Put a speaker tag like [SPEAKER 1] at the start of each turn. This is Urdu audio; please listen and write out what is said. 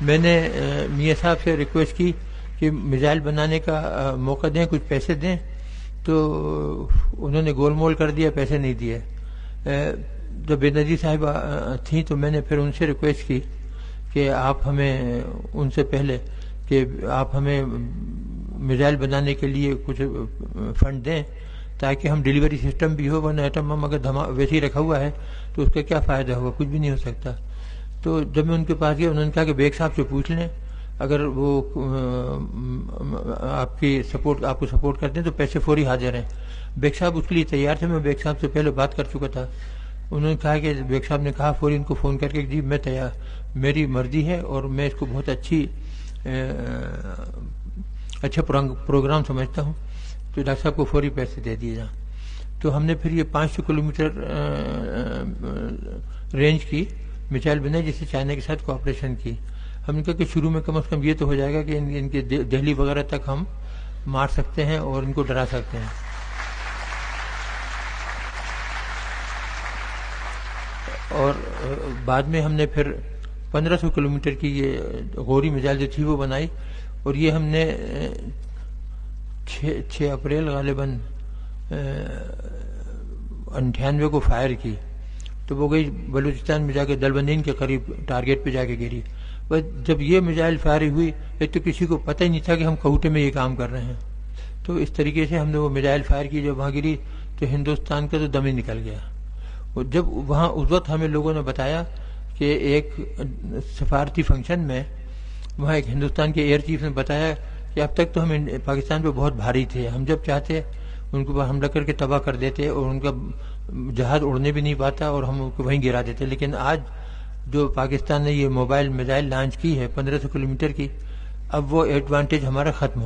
[SPEAKER 1] میں نے میاں صاحب سے ریکویسٹ کی کہ میزائل بنانے کا موقع دیں, کچھ پیسے دیں, تو انہوں نے گول مول کر دیا, پیسے نہیں دیے. جب بے نظیر صاحب تھیں تو میں نے پھر ان سے ریکویسٹ کی کہ آپ ہمیں ان سے پہلے کہ آپ ہمیں میزائل بنانے کے لیے کچھ فنڈ دیں تاکہ ہم ڈیلیوری سسٹم بھی ہو, ورنہ ایٹم بم اگر ویسے ہی رکھا ہوا ہے تو اس کا کیا فائدہ ہوگا, کچھ بھی نہیں ہو سکتا. تو جب میں ان کے پاس گیا انہوں نے کہا کہ بیگ صاحب سے پوچھ لیں, اگر وہ آپ کو سپورٹ کرتے ہیں تو پیسے فوری حاضر ہیں. بیگ صاحب اس کے لیے تیار تھے, میں بیگ صاحب سے پہلے بات کر چکا تھا. انہوں نے کہا کہ بیگ صاحب نے کہا فوری ان کو فون کر کے جی میں تیار, میری مرضی ہے اور میں اس کو بہت اچھا پروگرام سمجھتا ہوں, تو ڈاکٹر صاحب کو فوری پیسے دے دیے جائیں. تو ہم نے پھر یہ 500 کلومیٹر رینج کی میزائل بنائی جس سے چائنا کے ساتھ کوآپریشن کی. ہم نے کہا کہ شروع میں کم از کم یہ تو ہو جائے گا کہ ان کے دہلی وغیرہ تک ہم مار سکتے ہیں اور ان کو ڈرا سکتے ہیں. اور بعد میں ہم نے پھر 1500 کلومیٹر کی یہ غوری میزائل جو تھی وہ بنائی, اور یہ ہم نے 6 اپریل غالباً 98 کو فائر کی, تو وہ گئی بلوچستان میں جا کے دلبندین کے قریب ٹارگیٹ پہ جا کے گری. بس جب یہ میزائل فائر ہوئی ایک تو کسی کو پتہ ہی نہیں تھا کہ ہم کوٹے میں یہ کام کر رہے ہیں. تو اس طریقے سے ہم نے وہ میزائل فائر کی, جب وہاں گری تو ہندوستان کا تو دم ہی نکل گیا. اور جب وہاں اس وقت ہمیں لوگوں نے بتایا کہ ایک سفارتی فنکشن میں وہاں ایک ہندوستان کے ایئر چیف نے بتایا کہ اب تک تو ہم پاکستان پہ بہت بھاری تھے, ہم جب چاہتے ان کو حملہ کر کے تباہ کر دیتے اور ان کا جہاز اڑنے بھی نہیں پاتا اور ہم ان کو وہیں گرا دیتے. لیکن آج جو پاکستان نے یہ موبائل میزائل لانچ کی ہے 1500 کلومیٹر کی, اب وہ ایڈوانٹیج ہمارا ختم ہو